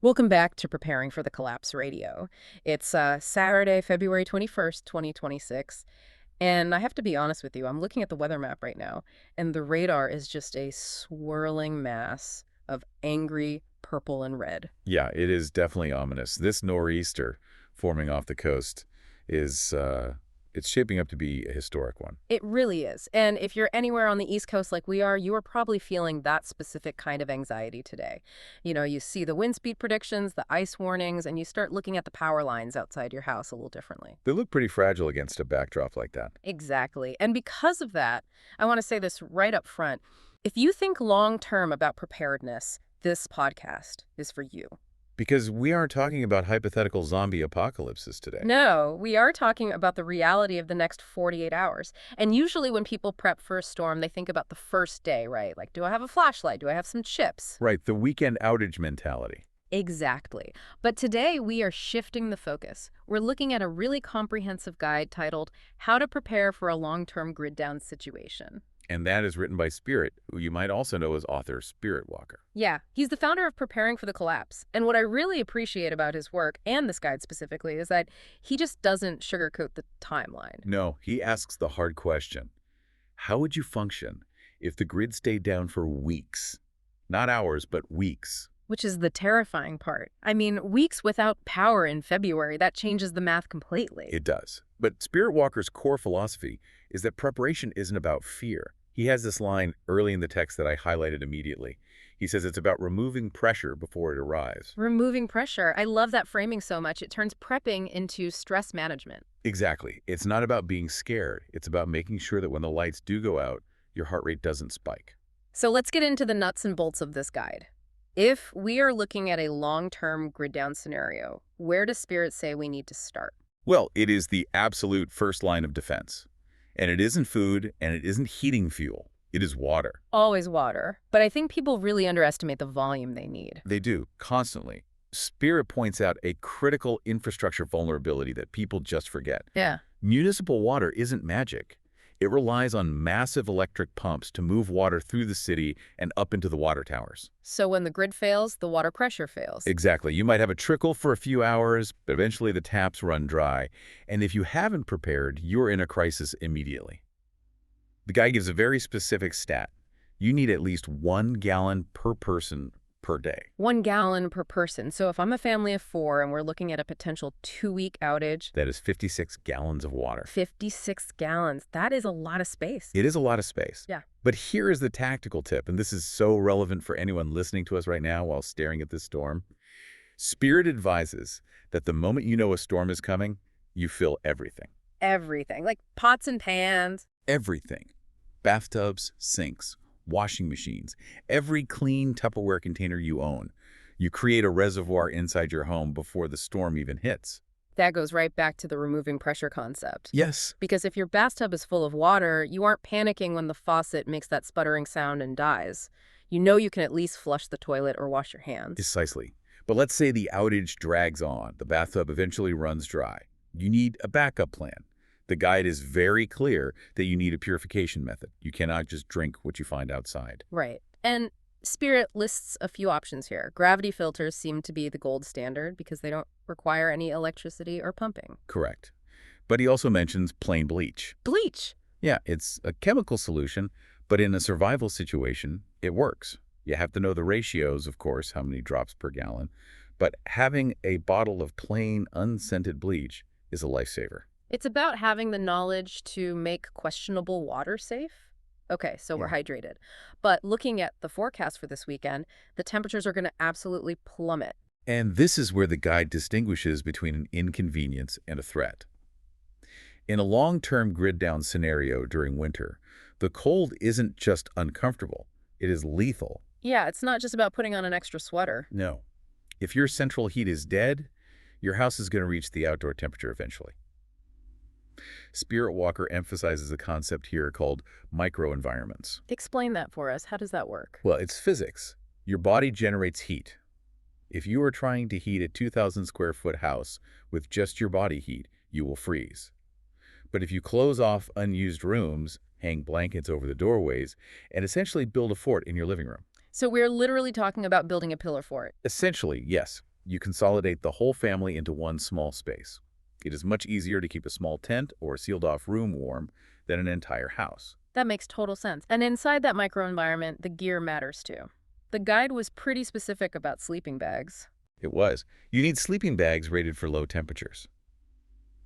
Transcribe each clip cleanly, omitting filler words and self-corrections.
Welcome back to Preparing for the Collapse Radio. It's Saturday, February 21st, 2026, and I have to be honest with you, I'm looking at the weather map right now, and the radar is just a swirling mass of angry purple and red. Yeah, it is definitely ominous. This nor'easter forming off the coast is it's shaping up to be a historic one. It really is. And if you're anywhere on the East Coast like we are, you are probably feeling that specific kind of anxiety today. You see the wind speed predictions, the ice warnings, and you start looking at the power lines outside your house a little differently. They look pretty fragile against a backdrop like that. Exactly. And because of that, I want to say this right up front. If you think long term about preparedness, this podcast is for you. Because we aren't talking about hypothetical zombie apocalypses today. No, we are talking about the reality of the next 48 hours. And usually when people prep for a storm, they think about the first day, right? Like, do I have a flashlight? Do I have some chips? Right, the weekend outage mentality. Exactly. But today we are shifting the focus. We're looking at a really comprehensive guide titled How to Prepare for a Long-Term Grid Down Situation. And that is written by Spirit, who you might also know as author Spiritwalker. Yeah, he's the founder of Preparing for the Collapse. And what I really appreciate about his work, and this guide specifically, is that he just doesn't sugarcoat the timeline. No, he asks the hard question. How would you function if the grid stayed down for weeks? Not hours, but weeks. Which is the terrifying part. I mean, weeks without power in February, that changes the math completely. It does. But Spiritwalker's core philosophy is that preparation isn't about fear. He has this line early in the text that I highlighted immediately. He says it's about removing pressure before it arrives. Removing pressure. I love that framing so much. It turns prepping into stress management. Exactly. It's not about being scared. It's about making sure that when the lights do go out, your heart rate doesn't spike. So let's get into the nuts and bolts of this guide. If we are looking at a long-term grid down scenario, where does Spirit say we need to start? Well, it is the absolute first line of defense. And it isn't food, and it isn't heating fuel. It is water. Always water. But I think people really underestimate the volume they need. They do, constantly. Spirit points out a critical infrastructure vulnerability that people just forget. Yeah. Municipal water isn't magic. It relies on massive electric pumps to move water through the city and up into the water towers. So when the grid fails, the water pressure fails. Exactly. You might have a trickle for a few hours, but eventually the taps run dry. And if you haven't prepared, you're in a crisis immediately. The guy gives a very specific stat. You need at least 1 gallon per person per day. 1 gallon per person. So if I'm a family of 4 and we're looking at a potential 2-week outage, That is 56 gallons of water. 56 gallons. That is a lot of space. It is a lot of space. Yeah. But here is the tactical tip, and this is so relevant for anyone listening to us right now while staring at this storm. Spirit advises that the moment you know a storm is coming, you fill everything. Everything. Like pots and pans. Everything. Bathtubs, sinks, washing machines, every clean Tupperware container you own. You create a reservoir inside your home before the storm even hits. That goes right back to the removing pressure concept. Yes. Because if your bathtub is full of water, you aren't panicking when the faucet makes that sputtering sound and dies. You know you can at least flush the toilet or wash your hands. Precisely. But let's say the outage drags on. The bathtub eventually runs dry. You need a backup plan. The guide is very clear that you need a purification method. You cannot just drink what you find outside. Right. And Spirit lists a few options here. Gravity filters seem to be the gold standard because they don't require any electricity or pumping. Correct. But he also mentions plain bleach. Bleach! Yeah, it's a chemical solution, but in a survival situation, it works. You have to know the ratios, of course, how many drops per gallon. But having a bottle of plain, unscented bleach is a lifesaver. It's about having the knowledge to make questionable water safe. Okay, so we're hydrated. But looking at the forecast for this weekend, the temperatures are going to absolutely plummet. And this is where the guide distinguishes between an inconvenience and a threat. In a long-term grid-down scenario during winter, the cold isn't just uncomfortable, it is lethal. Yeah, it's not just about putting on an extra sweater. No. If your central heat is dead, your house is going to reach the outdoor temperature eventually. Spiritwalker emphasizes a concept here called microenvironments. Explain that for us. How does that work? Well, it's physics. Your body generates heat. If you are trying to heat a 2,000 square foot house with just your body heat, you will freeze. But if you close off unused rooms, hang blankets over the doorways, and essentially build a fort in your living room. So we're literally talking about building a pillar fort. Essentially, yes. You consolidate the whole family into one small space. It is much easier to keep a small tent or sealed-off room warm than an entire house. That makes total sense. And inside that microenvironment, the gear matters too. The guide was pretty specific about sleeping bags. It was. You need sleeping bags rated for low temperatures.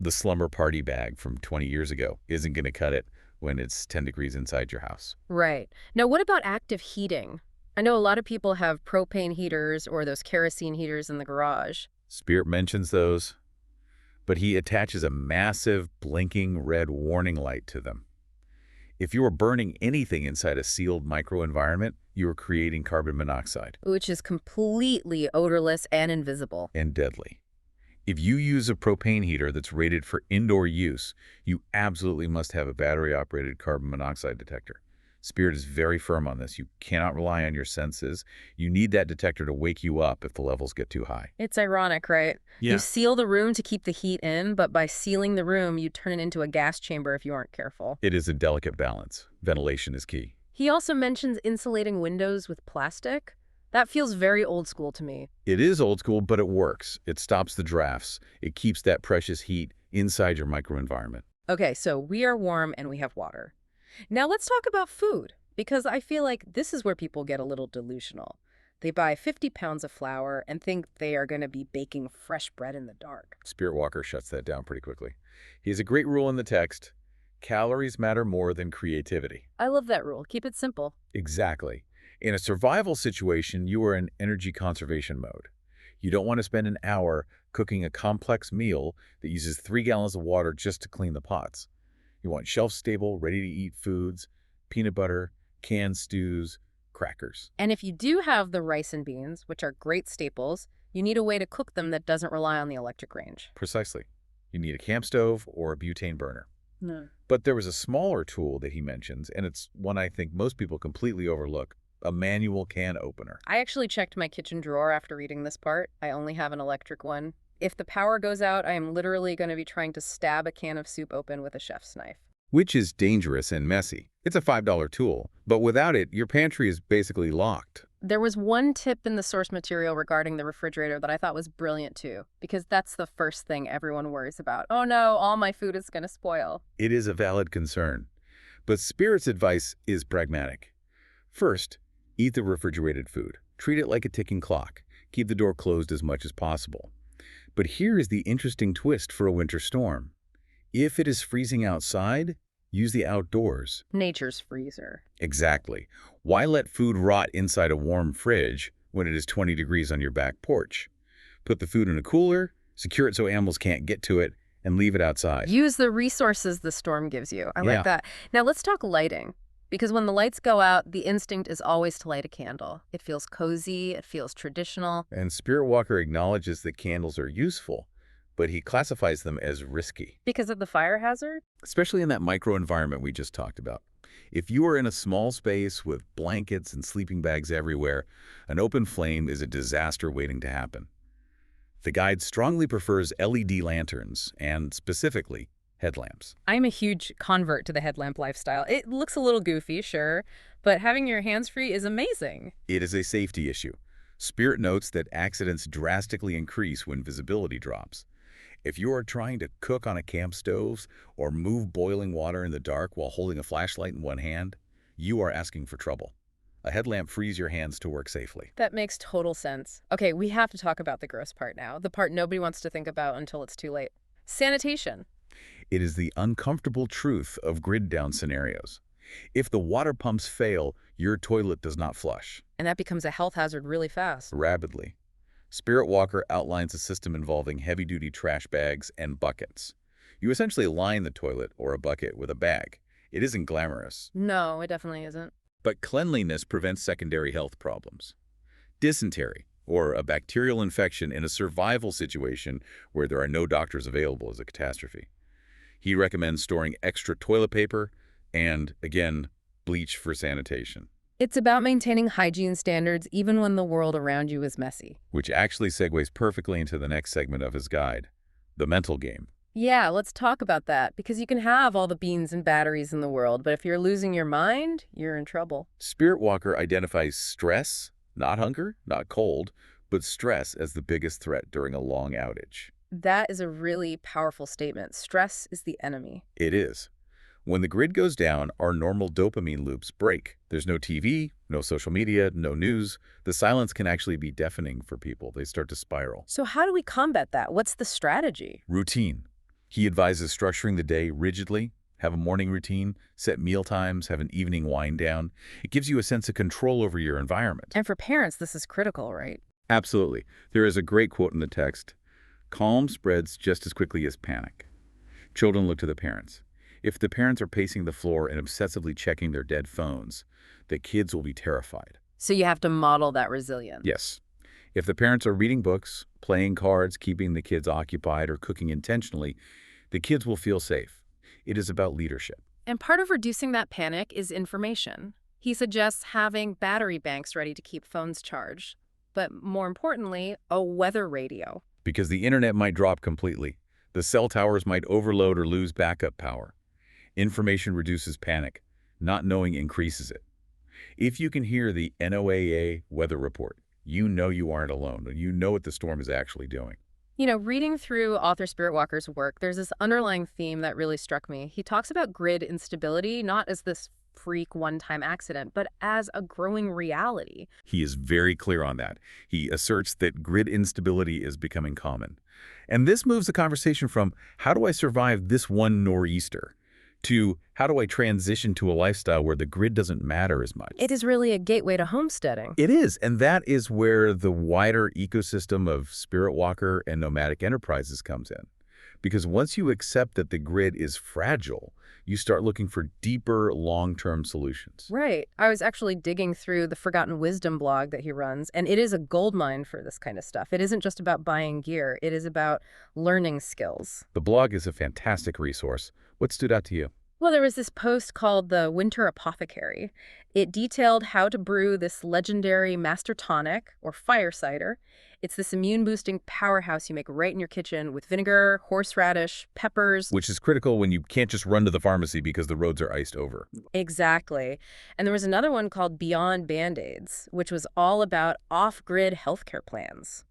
The slumber party bag from 20 years ago isn't going to cut it when it's 10 degrees inside your house. Right. Now, what about active heating? I know a lot of people have propane heaters or those kerosene heaters in the garage. Spirit mentions those, but he attaches a massive, blinking red warning light to them. If you are burning anything inside a sealed microenvironment, you are creating carbon monoxide. Which is completely odorless and invisible. And deadly. If you use a propane heater that's rated for indoor use, you absolutely must have a battery-operated carbon monoxide detector. Spirit is very firm on this. You cannot rely on your senses. You need that detector to wake you up if the levels get too high. It's ironic, right? Yeah. You seal the room to keep the heat in, but by sealing the room, you turn it into a gas chamber if you aren't careful. It is a delicate balance. Ventilation is key. He also mentions insulating windows with plastic. That feels very old school to me. It is old school, but it works. It stops the drafts. It keeps that precious heat inside your microenvironment. Okay, so we are warm and we have water. Now let's talk about food, because I feel like this is where people get a little delusional. They buy 50 pounds of flour and think they are going to be baking fresh bread in the dark. Spiritwalker shuts that down pretty quickly. He has a great rule in the text. Calories matter more than creativity. I love that rule. Keep it simple. Exactly. In a survival situation, you are in energy conservation mode. You don't want to spend an hour cooking a complex meal that uses 3 gallons of water just to clean the pots. You want shelf-stable, ready-to-eat foods, peanut butter, canned stews, crackers. And if you do have the rice and beans, which are great staples, you need a way to cook them that doesn't rely on the electric range. Precisely. You need a camp stove or a butane burner. No. But there was a smaller tool that he mentions, and it's one I think most people completely overlook, a manual can opener. I actually checked my kitchen drawer after reading this part. I only have an electric one. If the power goes out, I am literally going to be trying to stab a can of soup open with a chef's knife. Which is dangerous and messy. It's a $5 tool, but without it, your pantry is basically locked. There was one tip in the source material regarding the refrigerator that I thought was brilliant too, because that's the first thing everyone worries about. Oh no, all my food is going to spoil. It is a valid concern, but Spirit's advice is pragmatic. First, eat the refrigerated food. Treat it like a ticking clock. Keep the door closed as much as possible. But here is the interesting twist for a winter storm. If it is freezing outside, use the outdoors. Nature's freezer. Exactly. Why let food rot inside a warm fridge when it is 20 degrees on your back porch? Put the food in a cooler, secure it so animals can't get to it, and leave it outside. Use the resources the storm gives you. I Yeah. like that. Now let's talk lighting. Because when the lights go out, the instinct is always to light a candle. It feels cozy, it feels traditional. And Spiritwalker acknowledges that candles are useful, but he classifies them as risky. Because of the fire hazard? Especially in that microenvironment we just talked about. If you are in a small space with blankets and sleeping bags everywhere, an open flame is a disaster waiting to happen. The guide strongly prefers LED lanterns and, specifically, headlamps. I'm a huge convert to the headlamp lifestyle. It looks a little goofy, sure, but having your hands free is amazing. It is a safety issue. Spirit notes that accidents drastically increase when visibility drops. If you are trying to cook on a camp stove or move boiling water in the dark while holding a flashlight in one hand, you are asking for trouble. A headlamp frees your hands to work safely. That makes total sense. Okay, we have to talk about the gross part now, the part nobody wants to think about until it's too late. Sanitation. It is the uncomfortable truth of grid-down scenarios. If the water pumps fail, your toilet does not flush. And that becomes a health hazard really fast. Rapidly. Spiritwalker outlines a system involving heavy-duty trash bags and buckets. You essentially line the toilet or a bucket with a bag. It isn't glamorous, No, it definitely isn't. but cleanliness prevents secondary health problems. Dysentery, or a bacterial infection in a survival situation where there are no doctors available, is a catastrophe. He recommends storing extra toilet paper and, again, bleach for sanitation. It's about maintaining hygiene standards even when the world around you is messy. Which actually segues perfectly into the next segment of his guide, the mental game. Yeah, let's talk about that, because you can have all the beans and batteries in the world, but if you're losing your mind, you're in trouble. Spiritwalker identifies stress, not hunger, not cold, but stress as the biggest threat during a long outage. That is a really powerful statement. Stress is the enemy. It is. When the grid goes down, our normal dopamine loops break. There's no TV, no social media, no news. The silence can actually be deafening for people. They start to spiral. So how do we combat that? What's the strategy? Routine. He advises structuring the day rigidly. Have a morning routine, set meal times, have an evening wind down. It gives you a sense of control over your environment. And for parents, this is critical, right? Absolutely. There is a great quote in the text. Calm spreads just as quickly as panic. Children look to the parents. If the parents are pacing the floor and obsessively checking their dead phones, the kids will be terrified. So you have to model that resilience. Yes. If the parents are reading books, playing cards, keeping the kids occupied, or cooking intentionally, the kids will feel safe. It is about leadership. And part of reducing that panic is information. He suggests having battery banks ready to keep phones charged. But more importantly, a weather radio. Because the internet might drop completely. The cell towers might overload or lose backup power. Information reduces panic. Not knowing increases it. If you can hear the NOAA weather report, you know you aren't alone, and you know what the storm is actually doing. You know, reading through author Spiritwalker's work, there's this underlying theme that really struck me. He talks about grid instability not as this freak one-time accident, but as a growing reality. He is very clear on that. He asserts that grid instability is becoming common. And this moves the conversation from, how do I survive this one nor'easter, to how do I transition to a lifestyle where the grid doesn't matter as much? It is really a gateway to homesteading. It is, and that is where the wider ecosystem of Spiritwalker and nomadic enterprises comes in. Because once you accept that the grid is fragile, you start looking for deeper, long-term solutions. Right. I was actually digging through the Forgotten Wisdom blog that he runs, and it is a goldmine for this kind of stuff. It isn't just about buying gear. It is about learning skills. The blog is a fantastic resource. What stood out to you? Well, there was this post called The Winter Apothecary. It detailed how to brew this legendary master tonic, or fire cider. It's this immune-boosting powerhouse you make right in your kitchen with vinegar, horseradish, peppers. Which is critical when you can't just run to the pharmacy because the roads are iced over. Exactly. And there was another one called Beyond Band-Aids, which was all about off-grid healthcare plans.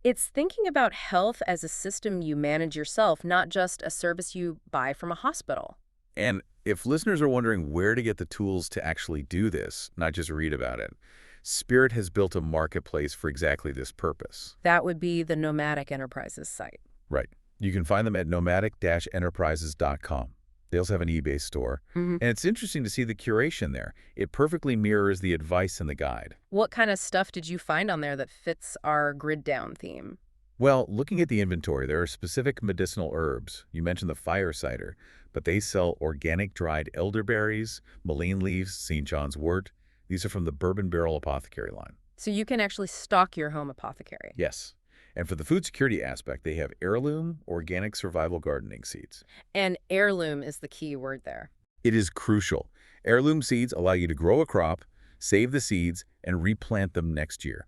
It's thinking about health as a system you manage yourself, not just a service you buy from a hospital. And if listeners are wondering where to get the tools to actually do this, not just read about it, Spirit has built a marketplace for exactly this purpose. That would be the Nomadic Enterprises site. Right. You can find them at nomadic-enterprises.com. They also have an eBay store. And it's interesting to see the curation there. It perfectly mirrors the advice in the guide. What kind of stuff did you find on there that fits our grid down theme? Well, looking at the inventory, there are specific medicinal herbs. You mentioned the fire cider, but they sell organic dried elderberries, mullein leaves, St. John's wort. These are from the Bourbon Barrel Apothecary line. So you can actually stock your home apothecary. Yes. And for the food security aspect, they have heirloom organic survival gardening seeds. And heirloom is the key word there. It is crucial. Heirloom seeds allow you to grow a crop, save the seeds, and replant them next year.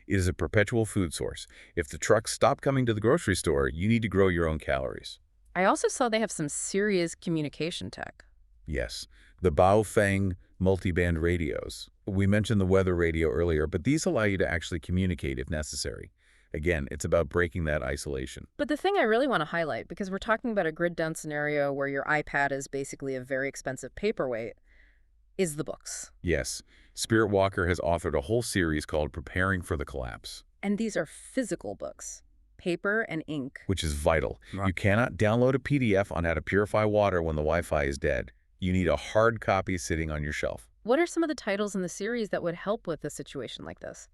It is a perpetual food source. If the trucks stop coming to the grocery store, you need to grow your own calories. I also saw they have some serious communication tech. Yes, the Baofeng multiband radios. We mentioned the weather radio earlier, but these allow you to actually communicate if necessary. Again, it's about breaking that isolation. But the thing I really want to highlight, because we're talking about a grid-down scenario where your iPad is basically a very expensive paperweight, is the books. Yes, Spiritwalker has authored a whole series called Preparing for the Collapse. And these are physical books, paper and ink. Which is vital. You cannot download a PDF on how to purify water when the Wi-Fi is dead. You need a hard copy sitting on your shelf. What are some of the titles in the series that would help with a situation like this?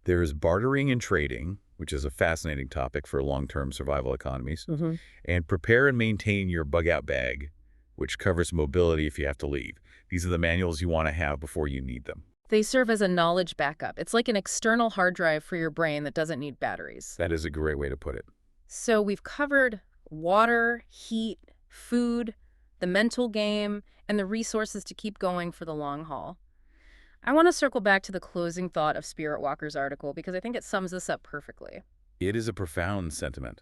There is bartering and trading, which is a fascinating topic for long-term survival economies, and prepare and maintain your bug-out bag, which covers mobility if you have to leave. These are the manuals you want to have before you need them. They serve as a knowledge backup. It's like an external hard drive for your brain that doesn't need batteries. That is a great way to put it. So we've covered water, heat, food, the mental game, and the resources to keep going for the long haul. I want to circle back to the closing thought of Spiritwalker's article because I think it sums this up perfectly. It is a profound sentiment.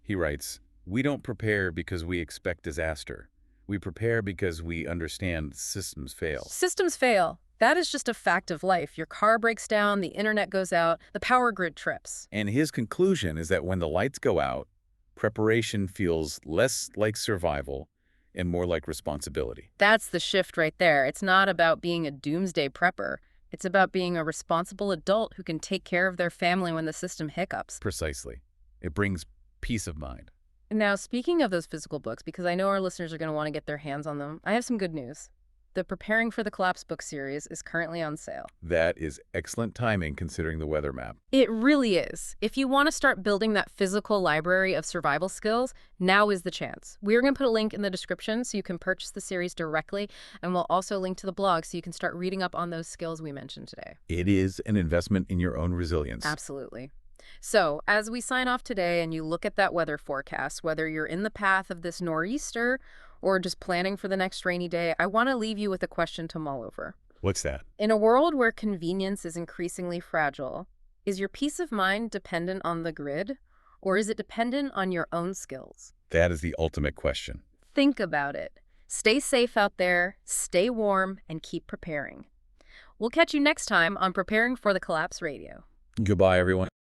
He writes, "We don't prepare because we expect disaster. We prepare because we understand systems fail." Systems fail. That is just a fact of life. Your car breaks down, the internet goes out, the power grid trips. And his conclusion is that when the lights go out, preparation feels less like survival and more like responsibility. That's the shift right there. It's not about being a doomsday prepper. It's about being a responsible adult who can take care of their family when the system hiccups. Precisely. It brings peace of mind. Now, speaking of those physical books, because I know our listeners are going to want to get their hands on them, I have some good news. The Preparing for the Collapse book series is currently on sale. That is excellent timing considering the weather map. It really is. If you want to start building that physical library of survival skills, now is the chance. We're going to put a link in the description so you can purchase the series directly, and we'll also link to the blog so you can start reading up on those skills we mentioned today. It is an investment in your own resilience. Absolutely. So, as we sign off today and you look at that weather forecast, whether you're in the path of this nor'easter or just planning for the next rainy day, I want to leave you with a question to mull over. What's that? In a world where convenience is increasingly fragile, is your peace of mind dependent on the grid, or is it dependent on your own skills? That is the ultimate question. Think about it. Stay safe out there, stay warm, and keep preparing. We'll catch you next time on Preparing for the Collapse Radio. Goodbye, everyone.